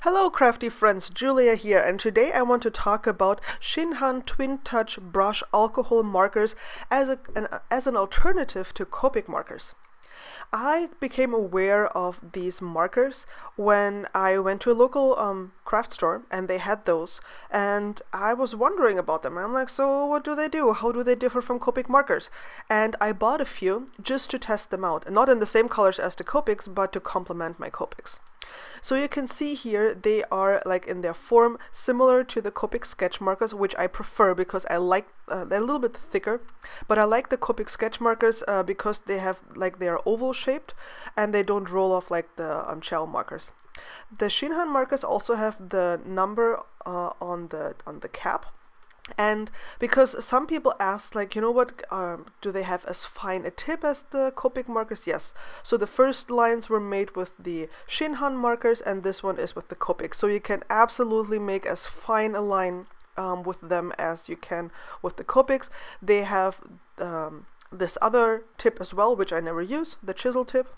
Hello crafty friends, Julia here, and today I want to talk about ShinHan Twin Touch Brush alcohol markers as an alternative to Copic markers. I became aware of these markers when I went to a local craft store and they had those, and I was wondering about them. I'm like, so what do they do? How do they differ from Copic markers? And I bought a few just to test them out, not in the same colors as the Copics, but to complement my Copics. So you can see here they are like in their form similar to the Copic Sketch markers, which I prefer because I like they're a little bit thicker, but I like the Copic Sketch markers because they are oval shaped and they don't roll off like the shell markers. The ShinHan markers also have the number on the cap. And because some people ask, like, do they have as fine a tip as the Copic markers? Yes. So the first lines were made with the ShinHan markers, and this one is with the Copic. So you can absolutely make as fine a line with them as you can with the Copics. They have this other tip as well, which I never use, the chisel tip.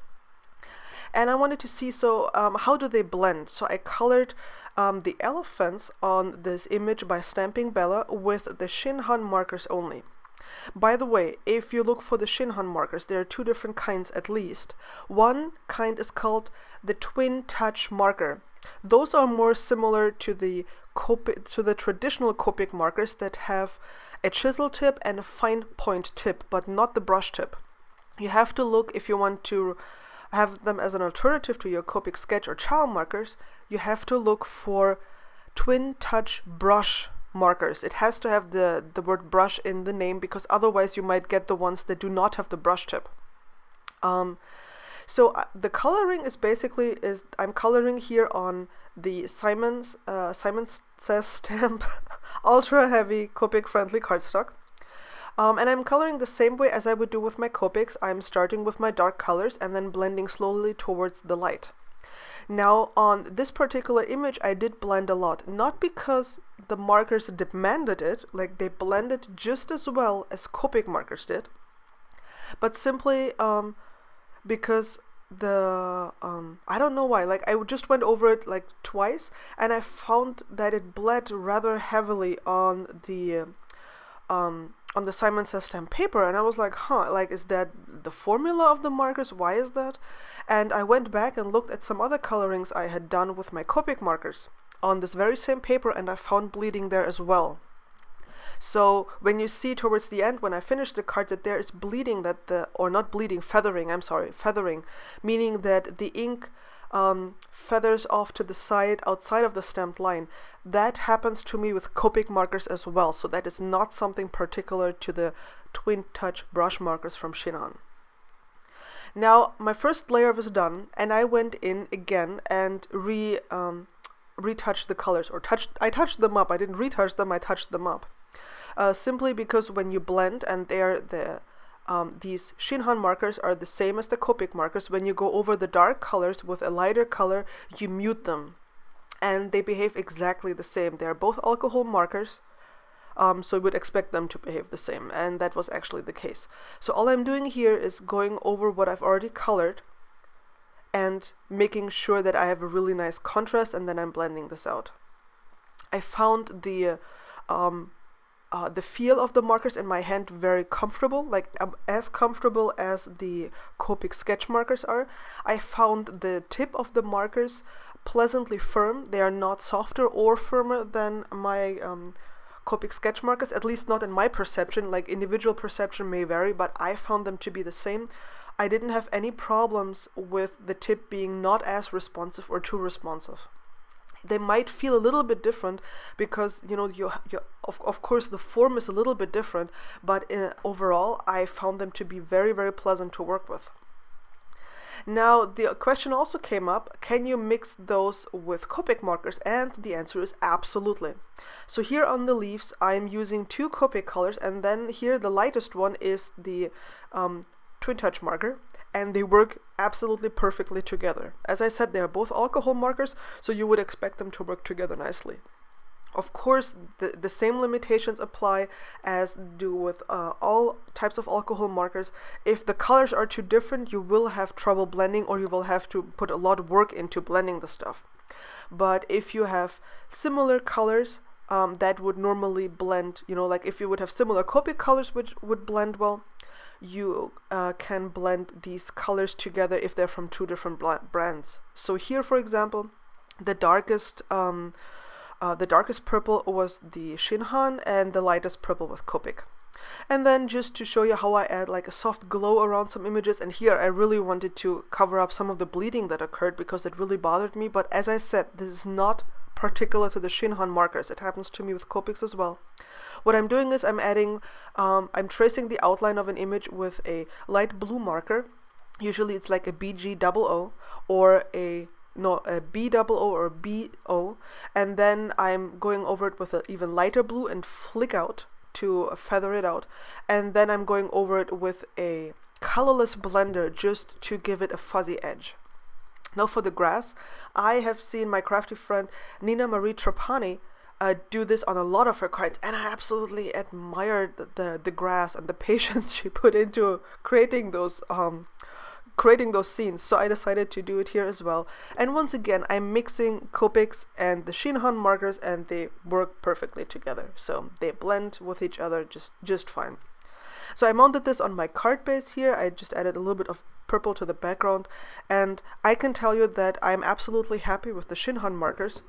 And I wanted to see, how do they blend? So I colored the elephants on this image by Stamping Bella with the ShinHan markers only. By the way, if you look for the ShinHan markers, there are two different kinds at least. One kind is called the Twin Touch marker. Those are more similar to the traditional Copic markers that have a chisel tip and a fine point tip, but not the brush tip. You have to look, if you want to have them as an alternative to your Copic Sketch or Chow markers, you have to look for Twin Touch Brush markers. It has to have the word brush in the name, because otherwise you might get the ones that do not have the brush tip. The coloring is basically I'm coloring here on the Simon Says Stamp ultra heavy Copic friendly cardstock. And I'm coloring the same way as I would do with my Copics. I'm starting with my dark colors and then blending slowly towards the light. Now on this particular image I did blend a lot, not because the markers demanded it, like they blended just as well as Copic markers did, but simply because I don't know why, like I just went over it like twice and I found that it bled rather heavily on the Simon Says Stamp paper, and I was like, is that the formula of the markers? Why is that? And I went back and looked at some other colorings I had done with my Copic markers on this very same paper, and I found bleeding there as well. So when you see towards the end, when I finished the card, that there is bleeding, feathering, meaning that the ink feathers off to the side outside of the stamped line. That happens to me with Copic markers as well, so that is not something particular to the Twin Touch brush markers from ShinHan. Now my first layer was done, and I went in again and retouched the colors, I touched them up. I didn't retouch them, I touched them up. Simply because when you blend, and these ShinHan markers are the same as the Copic markers, when you go over the dark colors with a lighter color, you mute them. And they behave exactly the same. They are both alcohol markers, so you would expect them to behave the same, and that was actually the case. So all I'm doing here is going over what I've already colored and making sure that I have a really nice contrast, and then I'm blending this out. I found the feel of the markers in my hand very comfortable, like as comfortable as the Copic Sketch markers are. I found the tip of the markers pleasantly firm. They are not softer or firmer than my Copic Sketch markers, at least not in my perception. Like individual perception may vary, but I found them to be the same. I didn't have any problems with the tip being not as responsive or too responsive. They might feel a little bit different because of course the form is a little bit different, but overall I found them to be very, very pleasant to work with. Now the question also came up, can you mix those with Copic markers? And the answer is absolutely. So here on the leaves I'm using two Copic colors, and then here the lightest one is the Twin Touch marker, and they work absolutely perfectly together. As I said, they are both alcohol markers, so you would expect them to work together nicely. Of course, the same limitations apply as do with all types of alcohol markers. If the colors are too different, you will have trouble blending, or you will have to put a lot of work into blending the stuff. but if you have similar colors that would normally blend, like if you would have similar Copic colors which would blend well, you can blend these colors together if they're from two different brands. So here, for example, the darkest purple was the ShinHan, and the lightest purple was Copic. And then just to show you how I add like a soft glow around some images, and here I really wanted to cover up some of the bleeding that occurred because it really bothered me. But as I said, this is not particular to the ShinHan markers. It happens to me with Copics as well. What I'm doing is I'm tracing the outline of an image with a light blue marker. Usually it's like a BG00 or a BOO or BO, and then I'm going over it with an even lighter blue and flick out to feather it out, and then I'm going over it with a colorless blender just to give it a fuzzy edge. Now for the grass, I have seen my crafty friend Nina Marie Trapani do this on a lot of her cards, and I absolutely admired the grass and the patience she put into creating those scenes. So I decided to do it here as well. And once again, I'm mixing Copics and the ShinHan markers, and they work perfectly together. So they blend with each other just fine. So I mounted this on my card base here. I just added a little bit of purple to the background, and I can tell you that I'm absolutely happy with the ShinHan markers.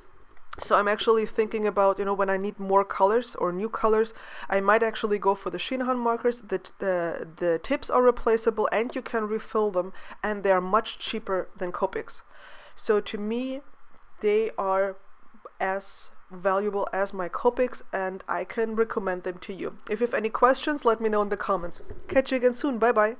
So I'm actually thinking about, when I need more colors or new colors, I might actually go for the ShinHan markers. The tips are replaceable and you can refill them, and they are much cheaper than Copics. So to me, they are as valuable as my Copics, and I can recommend them to you. If you have any questions, let me know in the comments. Catch you again soon. Bye bye.